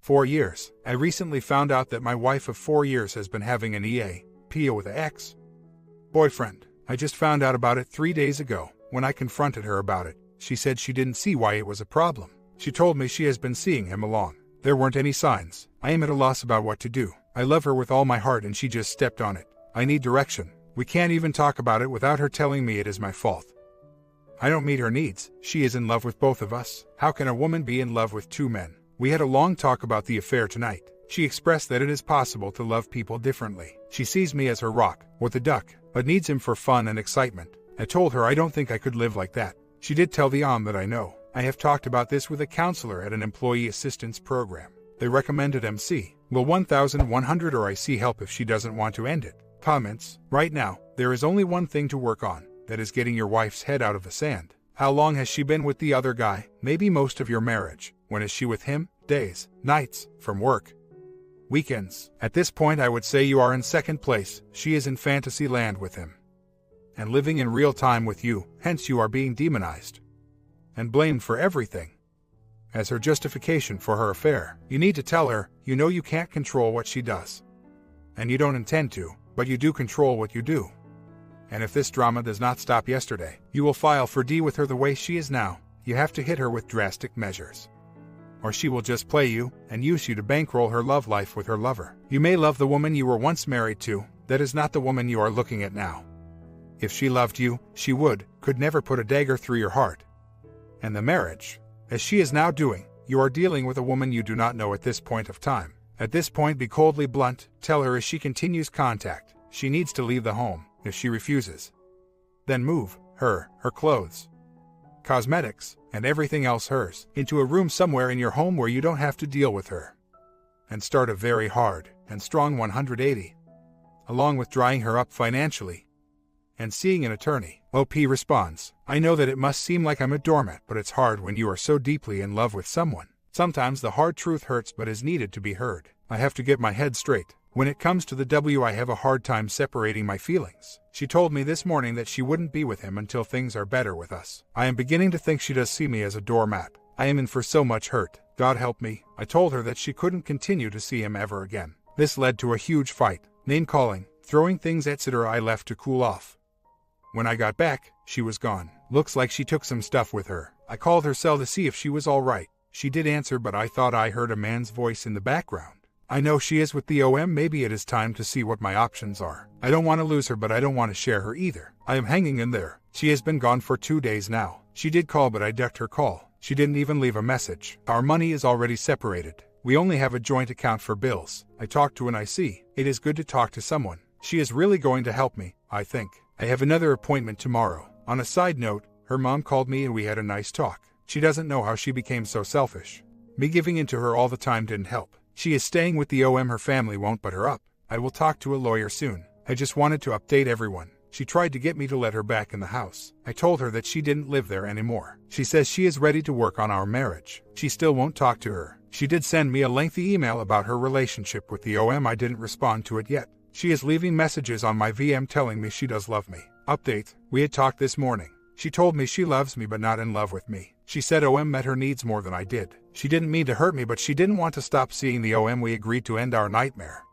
4 years. I recently found out that my wife of 4 years has been having an EAP with an ex-boyfriend. I just found out about it 3 days ago. When I confronted her about it, she said she didn't see why it was a problem. She told me she has been seeing him along. There weren't any signs. I am at a loss about what to do. I love her with all my heart and she just stepped on it. I need direction. We can't even talk about it without her telling me it is my fault. I don't meet her needs. She is in love with both of us. How can a woman be in love with 2 men? We had a long talk about the affair tonight. She expressed that it is possible to love people differently. She sees me as her rock, with a duck, but needs him for fun and excitement. I told her I don't think I could live like that. She did tell the that I know. I have talked about this with a counselor at an employee assistance program. They recommended MC. Will 1100 or I see help if she doesn't want to end it. Comments. Right now, there is only one thing to work on. That is getting your wife's head out of the sand. How long has she been with the other guy? Maybe most of your marriage. When is she with him? Days, nights, from work, weekends. At this point I would say you are in second place. She is in fantasy land with him and living in real time with you, hence you are being demonized and blamed for everything as her justification for her affair. You need to tell her, you know you can't control what she does. And you don't intend to, but you do control what you do. And if this drama does not stop yesterday, you will file for D with her the way she is now. You have to hit her with drastic measures. Or she will just play you and use you to bankroll her love life with her lover. You may love the woman you were once married to, that is not the woman you are looking at now. If she loved you, she could never put a dagger through your heart. And the marriage, as she is now doing, you are dealing with a woman you do not know at this point of time. At this point be coldly blunt, tell her as she continues contact, she needs to leave the home. If she refuses, then move her clothes, cosmetics, and everything else hers, into a room somewhere in your home where you don't have to deal with her. And start a very hard and strong 180. Along with drying her up financially and seeing an attorney. OP responds, I know that it must seem like I'm a doormat, but it's hard when you are so deeply in love with someone. Sometimes the hard truth hurts but is needed to be heard. I have to get my head straight. When it comes to the W, I have a hard time separating my feelings. She told me this morning that she wouldn't be with him until things are better with us. I am beginning to think she does see me as a doormat. I am in for so much hurt. God help me. I told her that she couldn't continue to see him ever again. This led to a huge fight. Name calling, throwing things etc. I left to cool off. When I got back, she was gone. Looks like she took some stuff with her. I called her cell to see if she was all right. She did answer, but I thought I heard a man's voice in the background. I know she is with the maybe it is time to see what my options are. I don't want to lose her, but I don't want to share her either. I am hanging in there. She has been gone for 2 days now. She did call, but I ducked her call. She didn't even leave a message. Our money is already separated. We only have a joint account for bills. I talked to an IC. It is good to talk to someone. She is really going to help me, I think. I have another appointment tomorrow. On a side note, her mom called me and we had a nice talk. She doesn't know how she became so selfish. Me giving in to her all the time didn't help. She is staying with the her family won't put her up. I will talk to a lawyer soon. I just wanted to update everyone. She tried to get me to let her back in the house. I told her that she didn't live there anymore. She says she is ready to work on our marriage. She still won't talk to her. She did send me a lengthy email about her relationship with the I didn't respond to it yet. She is leaving messages on my VM telling me she does love me. Update, we had talked this morning. She told me she loves me but not in love with me. She said met her needs more than I did. She didn't mean to hurt me, but she didn't want to stop seeing the we agreed to end our nightmare.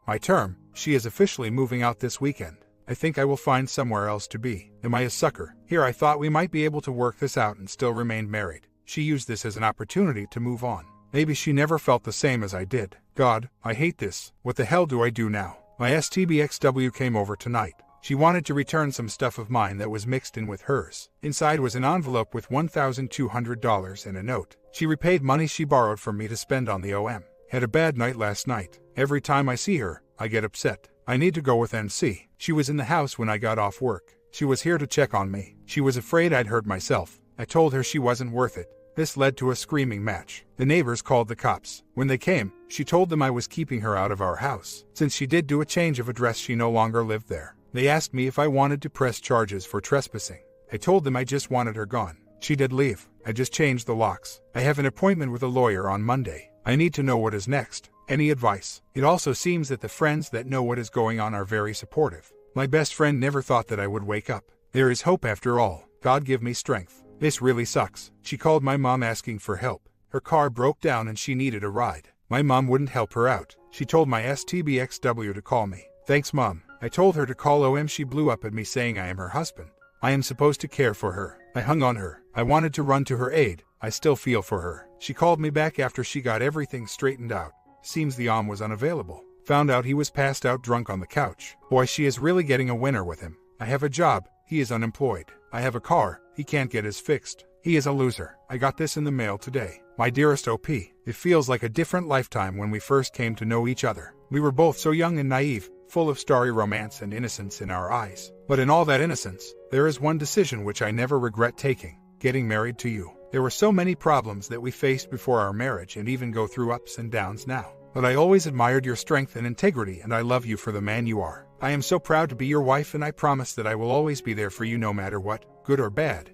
My term, she is officially moving out this weekend. I think I will find somewhere else to be. Am I a sucker? Here I thought we might be able to work this out and still remain married. She used this as an opportunity to move on. Maybe she never felt the same as I did. God, I hate this. What the hell do I do now? My STBXW came over tonight. She wanted to return some stuff of mine that was mixed in with hers. Inside was an envelope with $1,200 and a note. She repaid money she borrowed from me to spend on the Had a bad night last night. Every time I see her, I get upset. I need to go with NC. She was in the house when I got off work. She was here to check on me. She was afraid I'd hurt myself. I told her she wasn't worth it. This led to a screaming match. The neighbors called the cops. When they came, she told them I was keeping her out of our house. Since she did do a change of address, she no longer lived there. They asked me if I wanted to press charges for trespassing. I told them I just wanted her gone. She did leave. I just changed the locks. I have an appointment with a lawyer on Monday. I need to know what is next. Any advice? It also seems that the friends that know what is going on are very supportive. My best friend never thought that I would wake up. There is hope after all. God give me strength. This really sucks. She called my mom asking for help. Her car broke down and she needed a ride. My mom wouldn't help her out. She told my STBXW to call me. Thanks, Mom. I told her to call OM. She blew up at me saying I am her husband. I am supposed to care for her. I hung on her. I wanted to run to her aid. I still feel for her. She called me back after she got everything straightened out. Seems the OM was unavailable. Found out he was passed out drunk on the couch. Boy, she is really getting a winner with him. I have a job. He is unemployed. I have a car. He can't get his fixed. He is a loser. I got this in the mail today. My dearest OP, it feels like a different lifetime when we first came to know each other. We were both so young and naive, full of starry romance and innocence in our eyes. But in all that innocence, there is one decision which I never regret taking: getting married to you. There were so many problems that we faced before our marriage and even go through ups and downs now. But I always admired your strength and integrity, and I love you for the man you are. I am so proud to be your wife, and I promise that I will always be there for you no matter what, good or bad,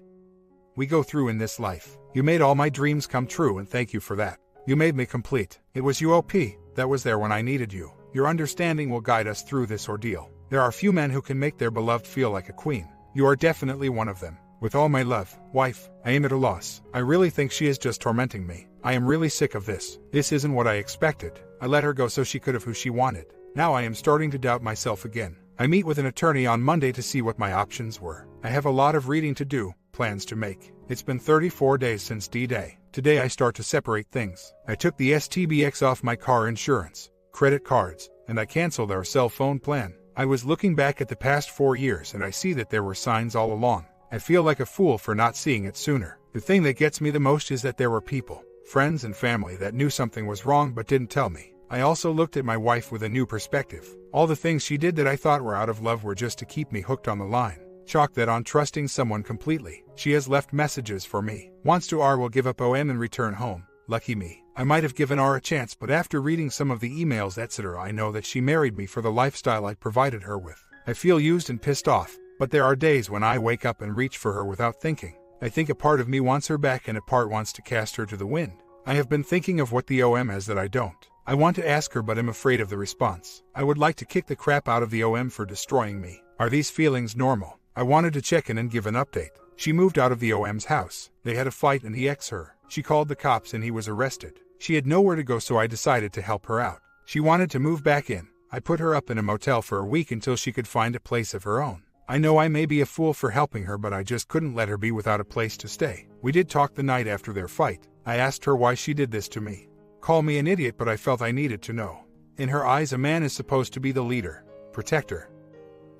we go through in this life. You made all my dreams come true, and thank you for that. You made me complete. It was you, OP, that was there when I needed you. Your understanding will guide us through this ordeal. There are few men who can make their beloved feel like a queen. You are definitely one of them. With all my love, wife. I am at a loss. I really think she is just tormenting me. I am really sick of this. This isn't what I expected. I let her go so she could have who she wanted. Now I am starting to doubt myself again. I meet with an attorney on Monday to see what my options were. I have a lot of reading to do, plans to make. It's been 34 days since D-Day. Today I start to separate things. I took the STBX off my car insurance, credit cards, and I canceled our cell phone plan. I was looking back at the past 4 years and I see that there were signs all along. I feel like a fool for not seeing it sooner. The thing that gets me the most is that there were people, friends and family, that knew something was wrong but didn't tell me. I also looked at my wife with a new perspective. All the things she did that I thought were out of love were just to keep me hooked on the line. Chalk that on trusting someone completely. She has left messages for me. Wants to R will give up OM and return home. Lucky me. I might have given R a chance, but after reading some of the emails, etc., I know that she married me for the lifestyle I provided her with. I feel used and pissed off, but there are days when I wake up and reach for her without thinking. I think a part of me wants her back and a part wants to cast her to the wind. I have been thinking of what the OM has that I don't. I want to ask her, but I'm afraid of the response. I would like to kick the crap out of the OM for destroying me. Are these feelings normal? I wanted to check in and give an update. She moved out of the OM's house. They had a fight and he ex her. She called the cops and he was arrested. She had nowhere to go, so I decided to help her out. She wanted to move back in. I put her up in a motel for a week until she could find a place of her own. I know I may be a fool for helping her, but I just couldn't let her be without a place to stay. We did talk the night after their fight. I asked her why she did this to me. Call me an idiot, but I felt I needed to know. In her eyes, a man is supposed to be the leader, protector,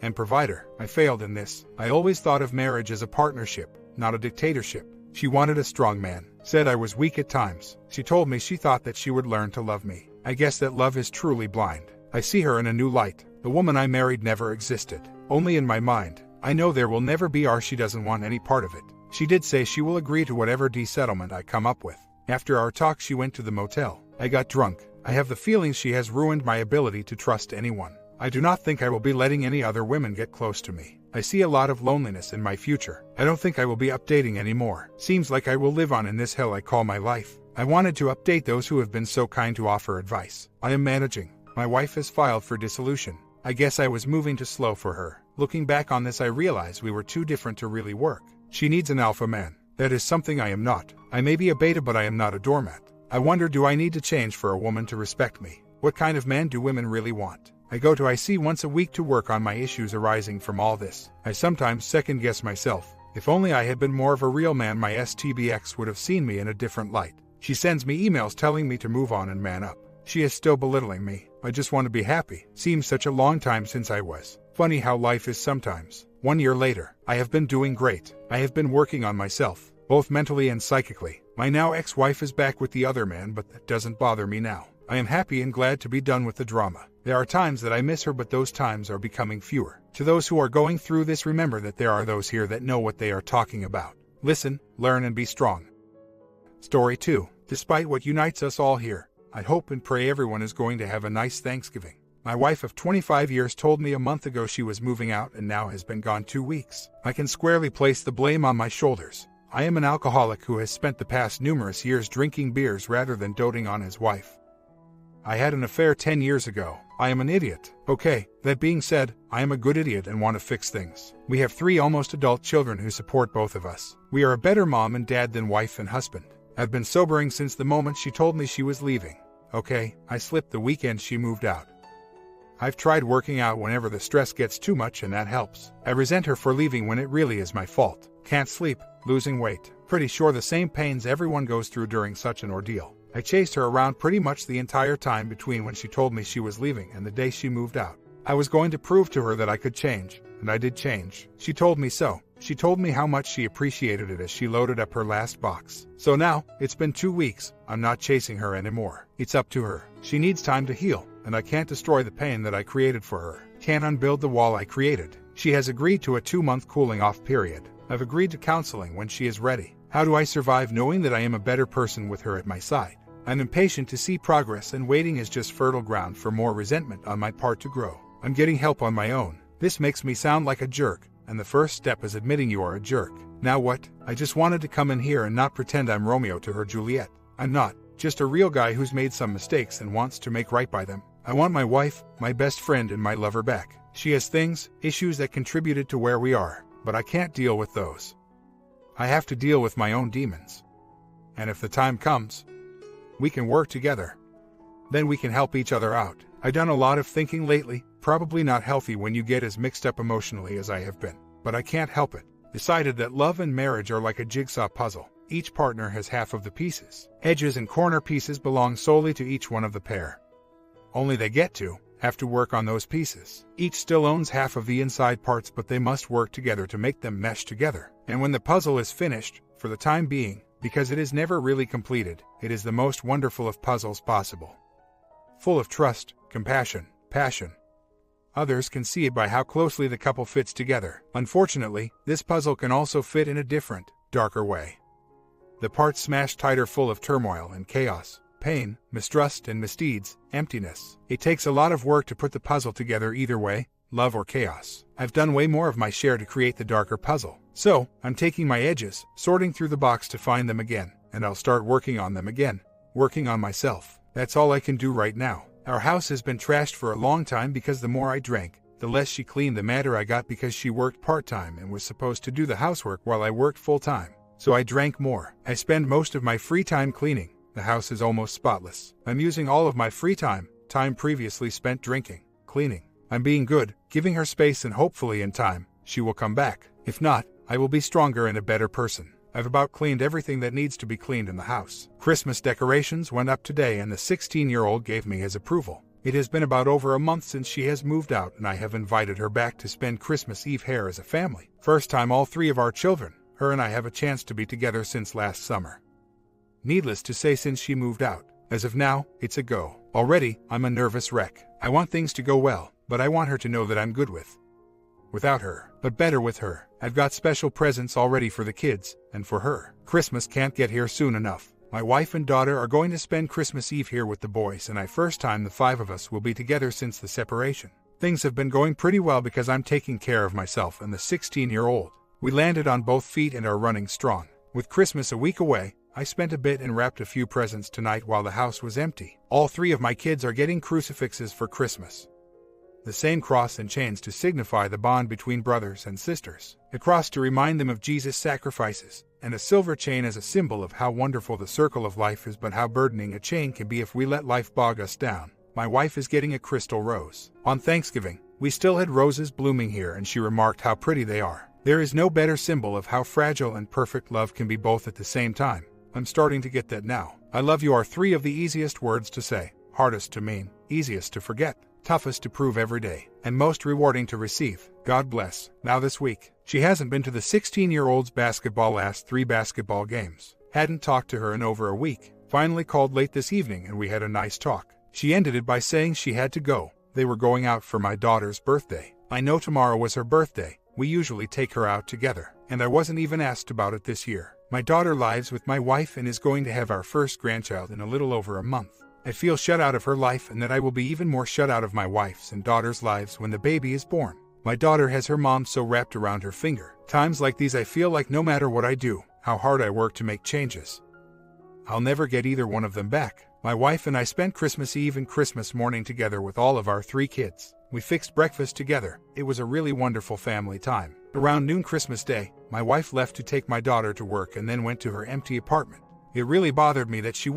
and provider. I failed in this. I always thought of marriage as a partnership, not a dictatorship. She wanted a strong man, said I was weak at times. She told me she thought that she would learn to love me. I guess that love is truly blind. I see her in a new light. The woman I married never existed, only in my mind. I know there will never be R. She doesn't want any part of it. She did say she will agree to whatever settlement I come up with. After our talk, she went to the motel. I got drunk. I have the feeling she has ruined my ability to trust anyone. I do not think I will be letting any other women get close to me. I see a lot of loneliness in my future. I don't think I will be updating anymore. Seems like I will live on in this hell I call my life. I wanted to update those who have been so kind to offer advice. I am managing. My wife has filed for dissolution. I guess I was moving too slow for her. Looking back on this, I realize we were too different to really work. She needs an alpha man. That is something I am not. I may be a beta, but I am not a doormat. I wonder, do I need to change for a woman to respect me? What kind of man do women really want? I go to IC once a week to work on my issues arising from all this. I sometimes second guess myself. If only I had been more of a real man, my STBX would have seen me in a different light. She sends me emails telling me to move on and man up. She is still belittling me. I just want to be happy. Seems such a long time since I was. Funny how life is sometimes. 1 year later, I have been doing great. I have been working on myself, both mentally and psychically. My now ex-wife is back with the other man, but that doesn't bother me now. I am happy and glad to be done with the drama. There are times that I miss her, but those times are becoming fewer. To those who are going through this, remember that there are those here that know what they are talking about. Listen, learn, and be strong. Story 2. Despite what unites us all here, I hope and pray everyone is going to have a nice Thanksgiving. My wife of 25 years told me a month ago she was moving out and now has been gone 2 weeks. I can squarely place the blame on my shoulders. I am an alcoholic who has spent the past numerous years drinking beers rather than doting on his wife. I had an affair 10 years ago. I am an idiot. Okay, that being said, I am a good idiot and want to fix things. We have 3 almost adult children who support both of us. We are a better mom and dad than wife and husband. I've been sobering since the moment she told me she was leaving. Okay, I slipped the weekend she moved out. I've tried working out whenever the stress gets too much and that helps. I resent her for leaving when it really is my fault. Can't sleep, losing weight. Pretty sure the same pains everyone goes through during such an ordeal. I chased her around pretty much the entire time between when she told me she was leaving and the day she moved out. I was going to prove to her that I could change, and I did change. She told me so. She told me how much she appreciated it as she loaded up her last box. So now, it's been 2 weeks, I'm not chasing her anymore. It's up to her. She needs time to heal, and I can't destroy the pain that I created for her. Can't unbuild the wall I created. She has agreed to a 2-month cooling off period. I've agreed to counseling when she is ready. How do I survive knowing that I am a better person with her at my side? I'm impatient to see progress, and waiting is just fertile ground for more resentment on my part to grow. I'm getting help on my own. This makes me sound like a jerk, and the first step is admitting you are a jerk. Now what? I just wanted to come in here and not pretend I'm Romeo to her Juliet. I'm not, just a real guy who's made some mistakes and wants to make right by them. I want my wife, my best friend, and my lover back. She has things, issues that contributed to where we are, but I can't deal with those. I have to deal with my own demons. And if the time comes, we can work together. Then we can help each other out. I've done a lot of thinking lately, probably not healthy when you get as mixed up emotionally as I have been. But I can't help it. Decided that love and marriage are like a jigsaw puzzle. Each partner has half of the pieces. Edges and corner pieces belong solely to each one of the pair. Only they have to work on those pieces. Each still owns half of the inside parts, but they must work together to make them mesh together. And when the puzzle is finished, for the time being, because it is never really completed, it is the most wonderful of puzzles possible. Full of trust, compassion, passion. Others can see it by how closely the couple fits together. Unfortunately, this puzzle can also fit in a different, darker way. The parts smashed tighter, full of turmoil and chaos, pain, mistrust and misdeeds, emptiness. It takes a lot of work to put the puzzle together either way, love or chaos. I've done way more of my share to create the darker puzzle. So, I'm taking my edges, sorting through the box to find them again, and I'll start working on them again. Working on myself. That's all I can do right now. Our house has been trashed for a long time because the more I drank, the less she cleaned. The madder I got because she worked part-time and was supposed to do the housework while I worked full-time. So I drank more. I spend most of my free time cleaning. The house is almost spotless. I'm using all of my free time previously spent drinking, cleaning. I'm being good, giving her space, and hopefully in time, she will come back. If not, I will be stronger and a better person. I've about cleaned everything that needs to be cleaned in the house. Christmas decorations went up today and the 16-year-old gave me his approval. It has been about over a month since she has moved out, and I have invited her back to spend Christmas Eve here as a family. First time all 3 of our children, her and I, have a chance to be together since last summer. Needless to say, since she moved out. As of now, it's a go. Already, I'm a nervous wreck. I want things to go well, but I want her to know that I'm good without her, but better with her. I've got special presents already for the kids, and for her. Christmas can't get here soon enough. My wife and daughter are going to spend Christmas Eve here with the boys, and first time the 5 of us will be together since the separation. Things have been going pretty well because I'm taking care of myself and the 16-year-old. We landed on both feet and are running strong. With Christmas a week away, I spent a bit and wrapped a few presents tonight while the house was empty. All 3 of my kids are getting crucifixes for Christmas. The same cross and chains to signify the bond between brothers and sisters. A cross to remind them of Jesus' sacrifices, and a silver chain as a symbol of how wonderful the circle of life is, but how burdening a chain can be if we let life bog us down. My wife is getting a crystal rose. On Thanksgiving, we still had roses blooming here, and she remarked how pretty they are. There is no better symbol of how fragile and perfect love can be both at the same time. I'm starting to get that now. I love you are 3 of the easiest words to say, hardest to mean, easiest to forget, toughest to prove every day, and most rewarding to receive. God bless. Now this week, she hasn't been to the 16-year-old's basketball last 3 basketball games. Hadn't talked to her in over a week. Finally called late this evening and we had a nice talk. She ended it by saying she had to go. They were going out for my daughter's birthday. I know tomorrow was her birthday. We usually take her out together, and I wasn't even asked about it this year. My daughter lives with my wife and is going to have our first grandchild in a little over a month. I feel shut out of her life, and that I will be even more shut out of my wife's and daughter's lives when the baby is born. My daughter has her mom so wrapped around her finger. Times like these I feel like no matter what I do, how hard I work to make changes, I'll never get either one of them back. My wife and I spent Christmas Eve and Christmas morning together with all of our 3 kids. We fixed breakfast together. It was a really wonderful family time. Around noon Christmas Day, my wife left to take my daughter to work and then went to her empty apartment. It really bothered me that she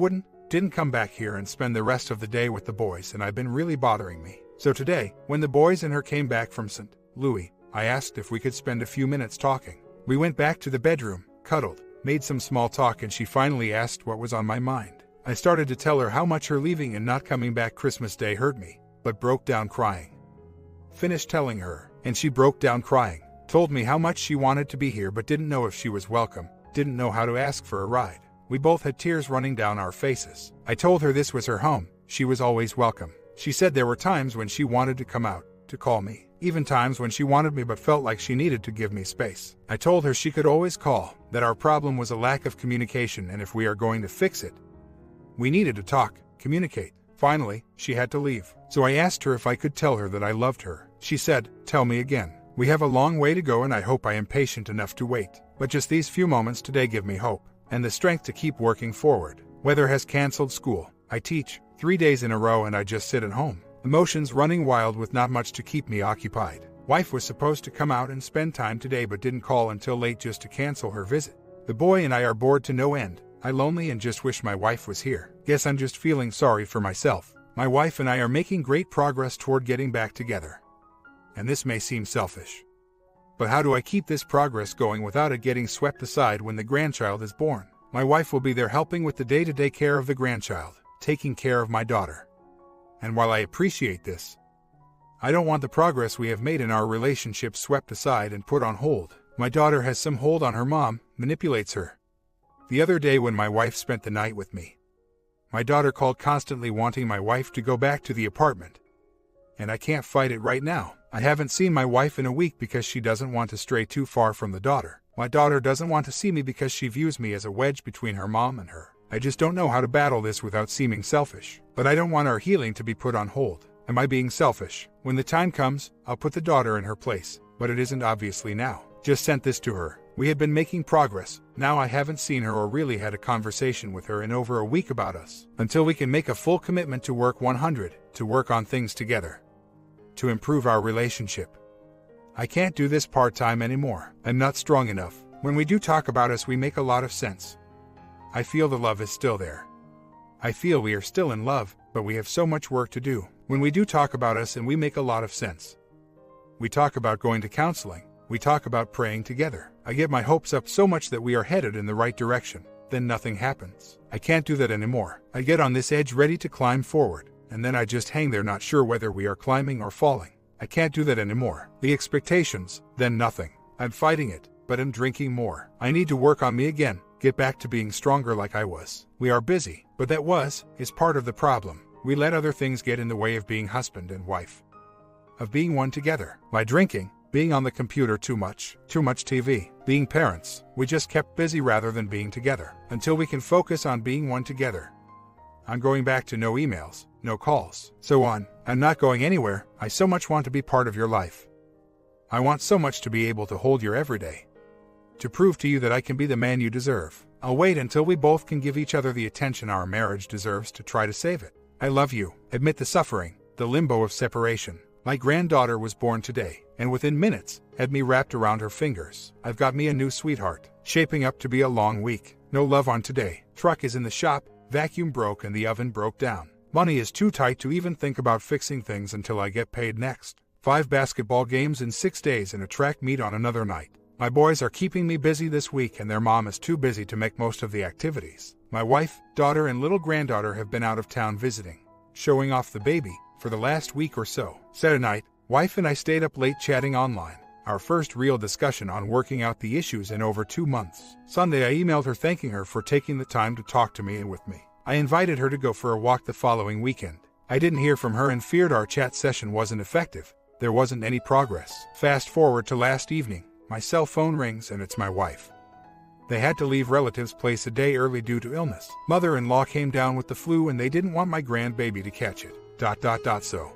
didn't come back here and spend the rest of the day with the boys, and I've been really bothering me. So today, when the boys and her came back from St. Louis, I asked if we could spend a few minutes talking. We went back to the bedroom, cuddled, made some small talk, and she finally asked what was on my mind. I started to tell her how much her leaving and not coming back Christmas Day hurt me, but broke down crying. Finished telling her, and she broke down crying, told me how much she wanted to be here but didn't know if she was welcome, didn't know how to ask for a ride. We both had tears running down our faces. I told her this was her home, she was always welcome. She said there were times when she wanted to come out, to call me, even times when she wanted me but felt like she needed to give me space. I told her she could always call, that our problem was a lack of communication, and if we are going to fix it, we needed to talk, communicate. Finally, she had to leave, so I asked her if I could tell her that I loved her. She said, "Tell me again. We have a long way to go and I hope I am patient enough to wait. But just these few moments today give me hope and the strength to keep working forward. Weather has canceled school. I teach 3 days in a row and I just sit at home. Emotions running wild with not much to keep me occupied. Wife was supposed to come out and spend time today but didn't call until late just to cancel her visit. The boy and I are bored to no end. I lonely and just wish my wife was here. Guess I'm just feeling sorry for myself. My wife and I are making great progress toward getting back together. And this may seem selfish. But how do I keep this progress going without it getting swept aside when the grandchild is born? My wife will be there helping with the day-to-day care of the grandchild, taking care of my daughter. And while I appreciate this, I don't want the progress we have made in our relationship swept aside and put on hold. My daughter has some hold on her mom, manipulates her. The other day when my wife spent the night with me, my daughter called constantly wanting my wife to go back to the apartment. And I can't fight it right now. I haven't seen my wife in a week because she doesn't want to stray too far from the daughter. My daughter doesn't want to see me because she views me as a wedge between her mom and her. I just don't know how to battle this without seeming selfish. But I don't want our healing to be put on hold. Am I being selfish? When the time comes, I'll put the daughter in her place. But it isn't obviously now. Just sent this to her. We had been making progress. Now I haven't seen her or really had a conversation with her in over a week about us. Until we can make a full commitment to work 100, to work on things together, to improve our relationship. I can't do this part-time anymore. I'm not strong enough. When we do talk about us, we make a lot of sense. I feel the love is still there. I feel we are still in love, but we have so much work to do. When we do talk about us and we make a lot of sense. We talk about going to counseling. We talk about praying together. I get my hopes up so much that we are headed in the right direction. Then nothing happens. I can't do that anymore. I get on this edge ready to climb forward, and then I just hang there not sure whether we are climbing or falling. I can't do that anymore. The expectations, then nothing. I'm fighting it, but I'm drinking more. I need to work on me again, get back to being stronger like I was. We are busy, but is part of the problem. We let other things get in the way of being husband and wife. Of being one together. By drinking, being on the computer too much TV, being parents. We just kept busy rather than being together. Until we can focus on being one together. I'm going back to no emails, no calls, so on. I'm not going anywhere. I so much want to be part of your life. I want so much to be able to hold your everyday. To prove to you that I can be the man you deserve. I'll wait until we both can give each other the attention our marriage deserves to try to save it. I love you. Admit the suffering, the limbo of separation. My granddaughter was born today, and within minutes, had me wrapped around her fingers. I've got me a new sweetheart, shaping up to be a long week. No love on today. Truck is in the shop, vacuum broke and the oven broke down. Money is too tight to even think about fixing things until I get paid next. 5 basketball games in 6 days and a track meet on another night. My boys are keeping me busy this week and their mom is too busy to make most of the activities. My wife, daughter and little granddaughter have been out of town visiting, showing off the baby, for the last week or so. Saturday night, wife and I stayed up late chatting online. Our first real discussion on working out the issues in over 2 months. Sunday I emailed her thanking her for taking the time to talk to me and with me. I invited her to go for a walk the following weekend. I didn't hear from her and feared our chat session wasn't effective. There wasn't any progress. Fast forward to last evening. My cell phone rings and it's my wife. They had to leave relatives' place a day early due to illness. Mother-in-law came down with the flu and they didn't want my grandbaby to catch it. So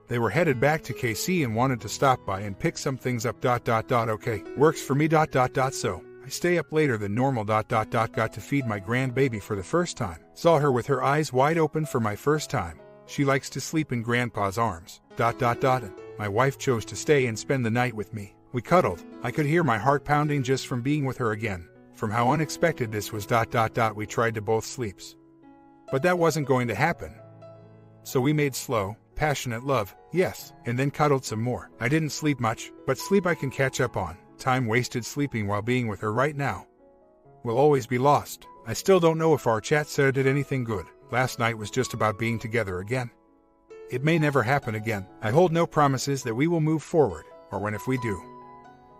they were headed back to KC and wanted to stop by and pick some things up. Okay, works for me. So I stay up later than normal. Got to feed my grandbaby for the first time. Saw her with her eyes wide open for my first time. She likes to sleep in grandpa's arms. And my wife chose to stay and spend the night with me. We cuddled. I could hear my heart pounding just from being with her again. from how unexpected this was. We tried to both sleeps. But that wasn't going to happen. So we made slow, passionate love, yes, and then cuddled some more. I didn't sleep much, but sleep I can catch up on. Time wasted sleeping while being with her right now will always be lost. I still don't know if our chat said it did anything good. Last night was just about being together again. It may never happen again. I hold no promises that we will move forward, or when if we do.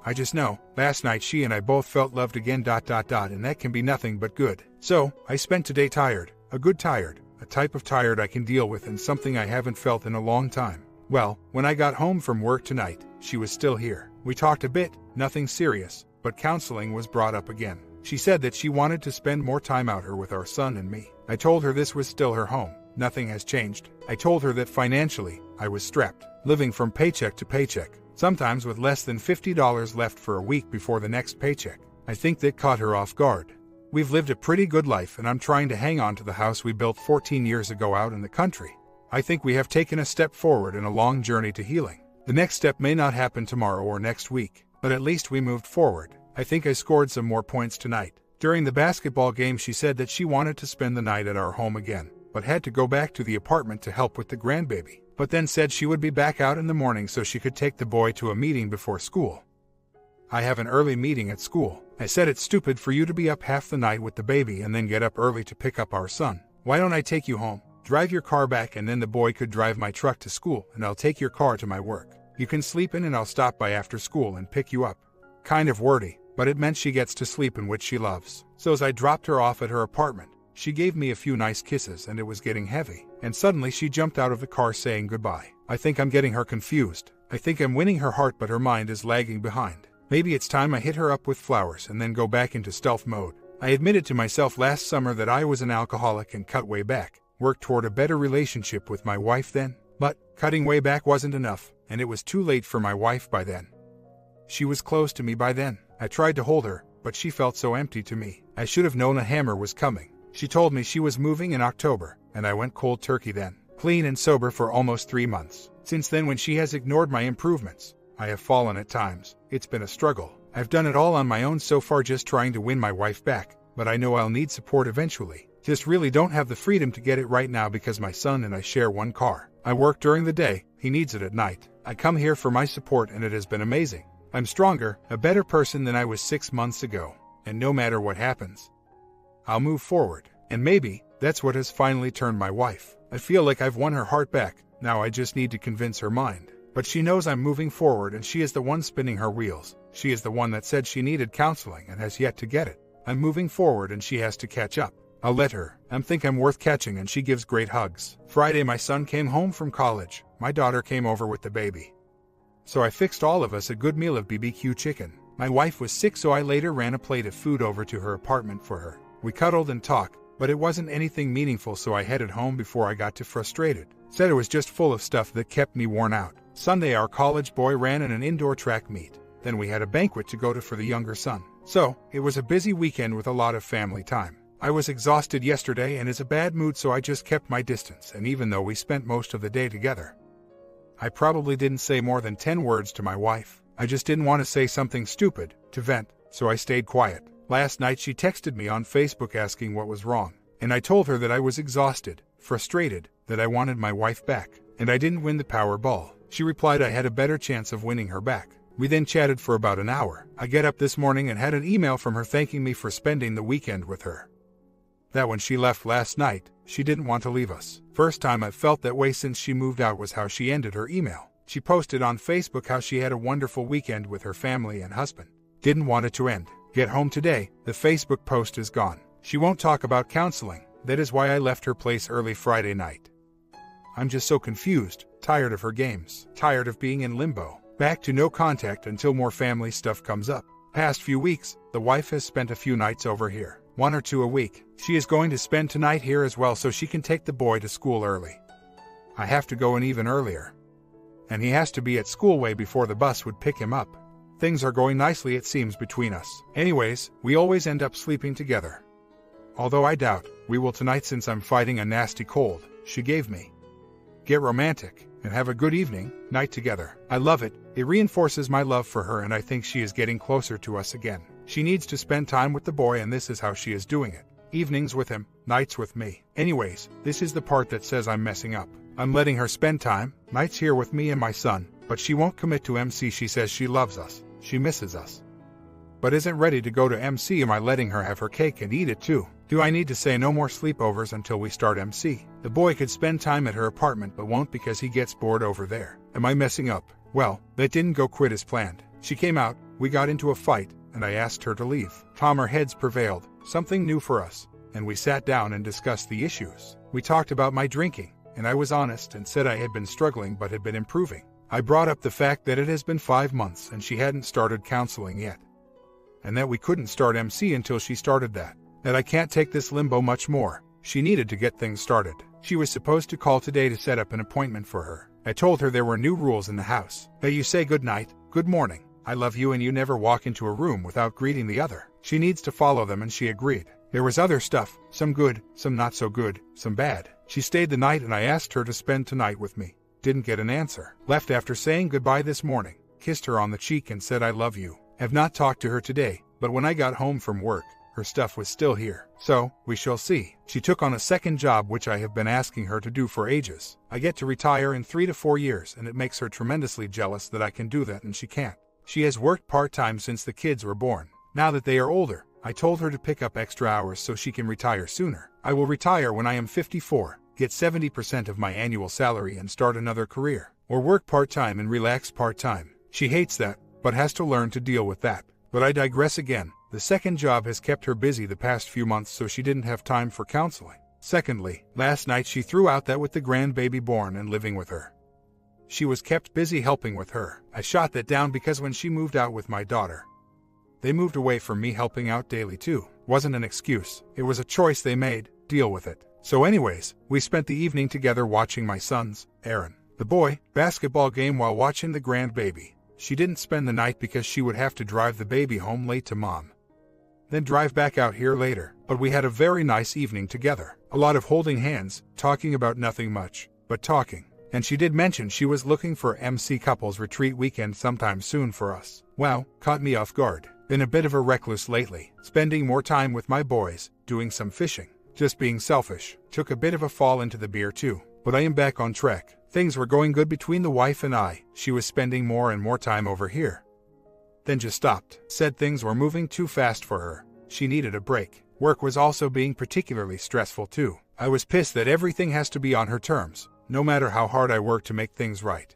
I just know, last night she and I both felt loved again. And that can be nothing but good. So, I spent today tired, a good tired, a type of tired I can deal with and something I haven't felt in a long time. Well, when I got home from work tonight, she was still here. We talked a bit, nothing serious, but counseling was brought up again. She said that she wanted to spend more time out here with our son and me. I told her this was still her home. Nothing has changed. I told her that financially, I was strapped, living from paycheck to paycheck, sometimes with less than $50 left for a week before the next paycheck. I think that caught her off guard. We've lived a pretty good life and I'm trying to hang on to the house we built 14 years ago out in the country. I think we have taken a step forward in a long journey to healing. The next step may not happen tomorrow or next week, but at least we moved forward. I think I scored some more points tonight. During the basketball game she said that she wanted to spend the night at our home again, but had to go back to the apartment to help with the grandbaby, but then said she would be back out in the morning so she could take the boy to a meeting before school. I have an early meeting at school. I said it's stupid for you to be up half the night with the baby and then get up early to pick up our son. Why don't I take you home, drive your car back and then the boy could drive my truck to school and I'll take your car to my work. You can sleep in and I'll stop by after school and pick you up. Kind of wordy, but it meant she gets to sleep in which she loves. So as I dropped her off at her apartment, she gave me a few nice kisses and it was getting heavy. And suddenly she jumped out of the car saying goodbye. I think I'm getting her confused. I think I'm winning her heart but her mind is lagging behind. Maybe it's time I hit her up with flowers and then go back into stealth mode. I admitted to myself last summer that I was an alcoholic and cut way back. Worked toward a better relationship with my wife then. But cutting way back wasn't enough, and it was too late for my wife by then. She was close to me by then. I tried to hold her, but she felt so empty to me. I should have known a hammer was coming. She told me she was moving in October, and I went cold turkey then. Clean and sober for almost 3 months. Since then when she has ignored my improvements, I have fallen at times. It's been a struggle. I've done it all on my own so far just trying to win my wife back, but I know I'll need support eventually. Just really don't have the freedom to get it right now because my son and I share one car. I work during the day, he needs it at night. I come here for my support and it has been amazing. I'm stronger, a better person than I was 6 months ago. And no matter what happens, I'll move forward. And maybe, that's what has finally turned my wife. I feel like I've won her heart back, now I just need to convince her mind. But she knows I'm moving forward and she is the one spinning her wheels. She is the one that said she needed counseling and has yet to get it. I'm moving forward and she has to catch up. I'll let her. I think I'm worth catching and she gives great hugs. Friday my son came home from college. My daughter came over with the baby. So I fixed all of us a good meal of BBQ chicken. My wife was sick so I later ran a plate of food over to her apartment for her. We cuddled and talked, but it wasn't anything meaningful so I headed home before I got too frustrated. Said it was just full of stuff that kept me worn out. Sunday our college boy ran in an indoor track meet. Then we had a banquet to go to for the younger son. So, it was a busy weekend with a lot of family time. I was exhausted yesterday and in a bad mood so I just kept my distance and even though we spent most of the day together, I probably didn't say more than 10 words to my wife. I just didn't want to say something stupid, to vent, so I stayed quiet. Last night she texted me on Facebook asking what was wrong, and I told her that I was exhausted, frustrated, that I wanted my wife back, and I didn't win the Powerball. She replied I had a better chance of winning her back. We then chatted for about an hour. I get up this morning and had an email from her thanking me for spending the weekend with her. That when she left last night, she didn't want to leave us. First time I've felt that way since she moved out was how she ended her email. She posted on Facebook how she had a wonderful weekend with her family and husband. Didn't want it to end. Get home today, the Facebook post is gone. She won't talk about counseling. That is why I left her place early Friday night. I'm just so confused, tired of her games, tired of being in limbo. Back to no contact until more family stuff comes up. Past few weeks, the wife has spent a few nights over here. 1 or 2 a week. She is going to spend tonight here as well so she can take the boy to school early. I have to go in even earlier. And he has to be at school way before the bus would pick him up. Things are going nicely it seems between us. Anyways, we always end up sleeping together. Although I doubt we will tonight since I'm fighting a nasty cold she gave me. Get romantic and have a good evening, night together. I love it. It reinforces my love for her and I think she is getting closer to us again. She needs to spend time with the boy, and this is how she is doing it. Evenings with him, nights with me. Anyways, this is the part that says I'm messing up. I'm letting her spend time, nights here with me and my son, but she won't commit to MC. She says she loves us, she misses us, but isn't ready to go to MC. Am I letting her have her cake and eat it too? Do I need to say no more sleepovers until we start MC? The boy could spend time at her apartment but won't because he gets bored over there. Am I messing up? Well, that didn't go quite as planned. She came out, we got into a fight, and I asked her to leave. Calmer heads prevailed, something new for us, and we sat down and discussed the issues. We talked about my drinking, and I was honest and said I had been struggling but had been improving. I brought up the fact that it has been 5 months and she hadn't started counseling yet, and that we couldn't start MC until she started that I can't take this limbo much more. She needed to get things started. She was supposed to call today to set up an appointment for her. I told her there were new rules in the house, that you say good night, good morning, I love you, and you never walk into a room without greeting the other. She needs to follow them, and she agreed. There was other stuff, some good, some not so good, some bad. She stayed the night and I asked her to spend tonight with me. Didn't get an answer. Left after saying goodbye this morning. Kissed her on the cheek and said I love you. Have not talked to her today, but when I got home from work, her stuff was still here. So, we shall see. She took on a second job which I have been asking her to do for ages. I get to retire in 3 to 4 years and it makes her tremendously jealous that I can do that and she can't. She has worked part-time since the kids were born. Now that they are older, I told her to pick up extra hours so she can retire sooner. I will retire when I am 54, get 70% of my annual salary and start another career, or work part-time and relax part-time. She hates that, but has to learn to deal with that. But I digress again. The second job has kept her busy the past few months, so she didn't have time for counseling. Secondly, last night she threw out that with the grandbaby born and living with her, she was kept busy helping with her. I shot that down because when she moved out with my daughter, they moved away from me helping out daily too. Wasn't an excuse. It was a choice they made. Deal with it. So anyways, we spent the evening together watching my son's, Aaron, the boy, basketball game while watching the grandbaby. She didn't spend the night because she would have to drive the baby home late to mom, then drive back out here later. But we had a very nice evening together. A lot of holding hands, talking about nothing much, but talking. And she did mention she was looking for MC couples retreat weekend sometime soon for us. Wow, caught me off guard. Been a bit of a recluse lately, spending more time with my boys, doing some fishing, just being selfish. Took a bit of a fall into the beer too, but I am back on track. Things were going good between the wife and I. She was spending more and more time over here, then just stopped. Said things were moving too fast for her. She needed a break. Work was also being particularly stressful too. I was pissed that everything has to be on her terms, no matter how hard I work to make things right.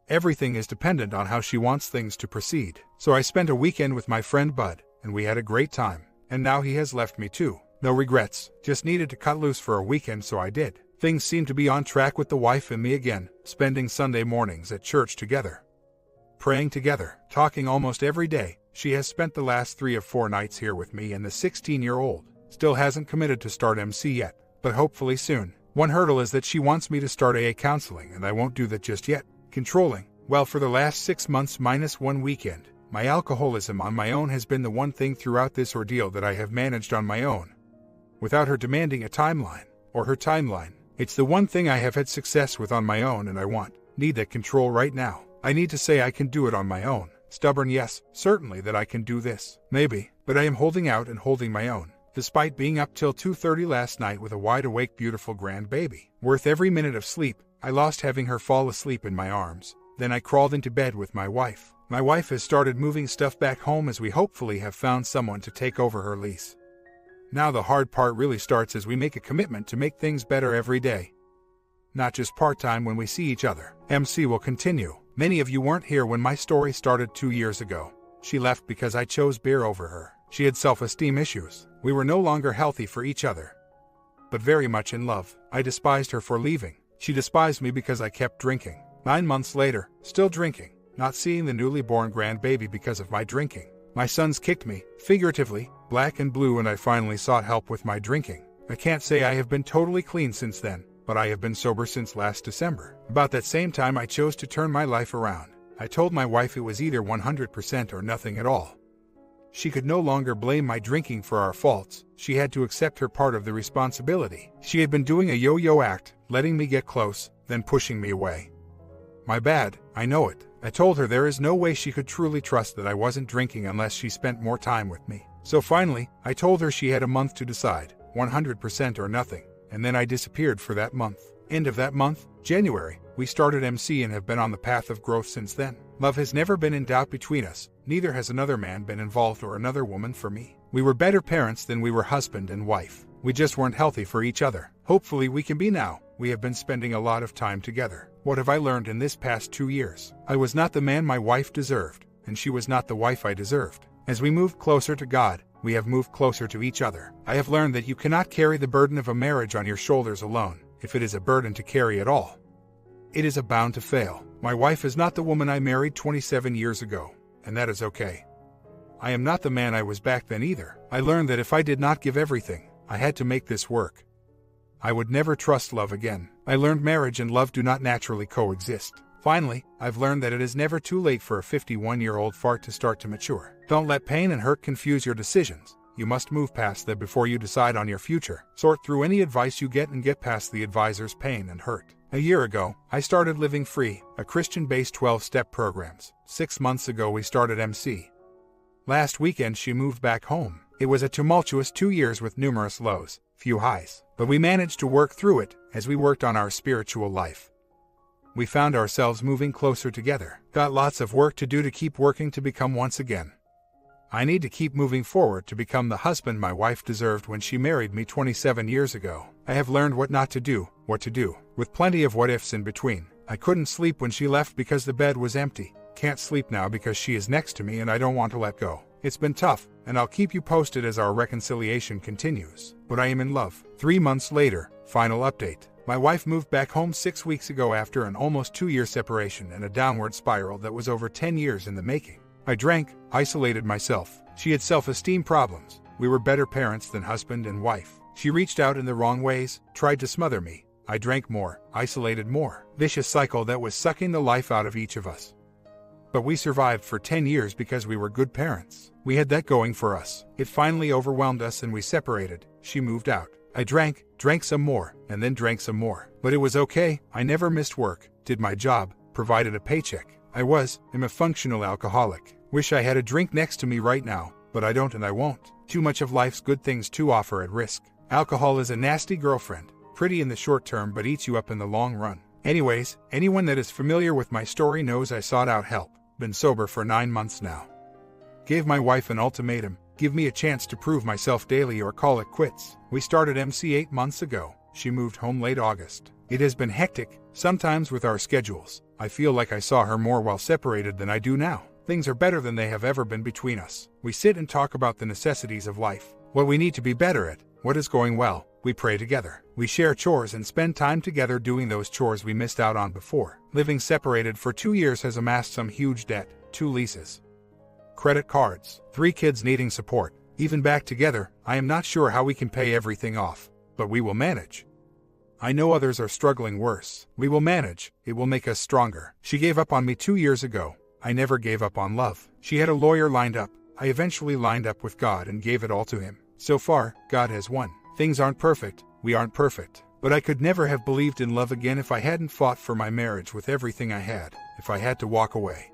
Everything is dependent on how she wants things to proceed. So I spent a weekend with my friend Bud, and we had a great time. And now he has left me too. No regrets, just needed to cut loose for a weekend, so I did. Things seem to be on track with the wife and me again, spending Sunday mornings at church together, praying together, talking almost every day. She has spent the last 3 or 4 nights here with me, and the 16-year-old still hasn't committed to start MC yet, but hopefully soon. One hurdle is that she wants me to start AA counseling, and I won't do that just yet. Controlling. Well, for the last 6 months minus 1 weekend, my alcoholism on my own has been the one thing throughout this ordeal that I have managed on my own, without her demanding a timeline, or her timeline. It's the one thing I have had success with on my own, and I need that control right now. I need to say I can do it on my own. Stubborn, yes, certainly that I can do this. Maybe, but I am holding out and holding my own. Despite being up till 2:30 last night with a wide-awake, beautiful grandbaby, worth every minute of sleep, I lost having her fall asleep in my arms. Then I crawled into bed with my wife. My wife has started moving stuff back home as we hopefully have found someone to take over her lease. Now the hard part really starts as we make a commitment to make things better every day, not just part-time when we see each other. MC will continue. Many of you weren't here when my story started 2 years ago. She left because I chose beer over her. She had self-esteem issues. We were no longer healthy for each other, but very much in love. I despised her for leaving. She despised me because I kept drinking. 9 months later, still drinking, not seeing the newly born grandbaby because of my drinking. My sons kicked me, figuratively, black and blue, and I finally sought help with my drinking. I can't say I have been totally clean since then, but I have been sober since last December. About that same time I chose to turn my life around. I told my wife it was either 100% or nothing at all. She could no longer blame my drinking for our faults. She had to accept her part of the responsibility. She had been doing a yo-yo act, letting me get close, then pushing me away. My bad, I know it. I told her there is no way she could truly trust that I wasn't drinking unless she spent more time with me. So finally, I told her she had a month to decide, 100% or nothing, and then I disappeared for that month. End of that month, January, we started MC and have been on the path of growth since then. Love has never been in doubt between us, neither has another man been involved or another woman for me. We were better parents than we were husband and wife. We just weren't healthy for each other. Hopefully we can be now. We have been spending a lot of time together. What have I learned in this past 2 years? I was not the man my wife deserved, and she was not the wife I deserved. As we moved closer to God, we have moved closer to each other. I have learned that you cannot carry the burden of a marriage on your shoulders alone, if it is a burden to carry at all. It is bound to fail. My wife is not the woman I married 27 years ago, and that is okay. I am not the man I was back then either. I learned that if I did not give everything, I had to make this work. I would never trust love again. I learned marriage and love do not naturally coexist. Finally, I've learned that it is never too late for a 51-year-old fart to start to mature. Don't let pain and hurt confuse your decisions. You must move past them before you decide on your future. Sort through any advice you get and get past the advisor's pain and hurt. A year ago, I started Living Free, a Christian-based 12-step programs. 6 months ago we started MC. Last weekend she moved back home. It was a tumultuous 2 years with numerous lows, few highs. But we managed to work through it as we worked on our spiritual life. We found ourselves moving closer together. Got lots of work to do to keep working to become once again. I need to keep moving forward to become the husband my wife deserved when she married me 27 years ago. I have learned what not to do, what to do, with plenty of what-ifs in between. I couldn't sleep when she left because the bed was empty. Can't sleep now because she is next to me and I don't want to let go. It's been tough, and I'll keep you posted as our reconciliation continues. But I am in love. 3 months later, final update. My wife moved back home 6 weeks ago after an almost 2-year separation and a downward spiral that was over 10 years in the making. I drank, isolated myself. She had self-esteem problems. We were better parents than husband and wife. She reached out in the wrong ways, tried to smother me. I drank more, isolated more. Vicious cycle that was sucking the life out of each of us. But we survived for 10 years because we were good parents. We had that going for us. It finally overwhelmed us and we separated. She moved out. I drank some more, and then drank some more. But it was okay. I never missed work, did my job, provided a paycheck. I'm a functional alcoholic. Wish I had a drink next to me right now, but I don't and I won't. Too much of life's good things to offer at risk. Alcohol is a nasty girlfriend, pretty in the short term but eats you up in the long run. Anyways, anyone that is familiar with my story knows I sought out help. Been sober for 9 months now. Gave my wife an ultimatum, give me a chance to prove myself daily or call it quits. We started MC 8 months ago. She moved home late August. It has been hectic, sometimes with our schedules. I feel like I saw her more while separated than I do now. Things are better than they have ever been between us. We sit and talk about the necessities of life, what we need to be better at, what is going well. We pray together. We share chores and spend time together doing those chores we missed out on before. Living separated for 2 years has amassed some huge debt, 2 leases, credit cards, 3 kids needing support. Even back together, I am not sure how we can pay everything off, but we will manage. I know others are struggling worse. We will manage. It will make us stronger. She gave up on me 2 years ago. I never gave up on love. She had a lawyer lined up. I eventually lined up with God and gave it all to him. So far, God has won. Things aren't perfect. We aren't perfect. But I could never have believed in love again if I hadn't fought for my marriage with everything I had, if I had to walk away.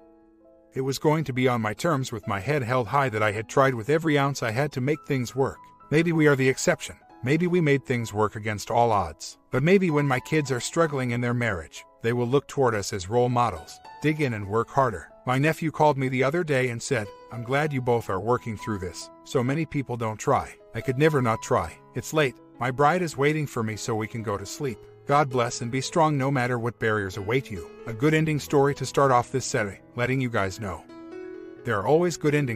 It was going to be on my terms with my head held high that I had tried with every ounce I had to make things work. Maybe we are the exception. Maybe we made things work against all odds. But maybe when my kids are struggling in their marriage, they will look toward us as role models, dig in and work harder. My nephew called me the other day and said, "I'm glad you both are working through this. So many people don't try." I could never not try. It's late. My bride is waiting for me so we can go to sleep. God bless and be strong no matter what barriers await you. A good ending story to start off this setting, letting you guys know there are always good endings.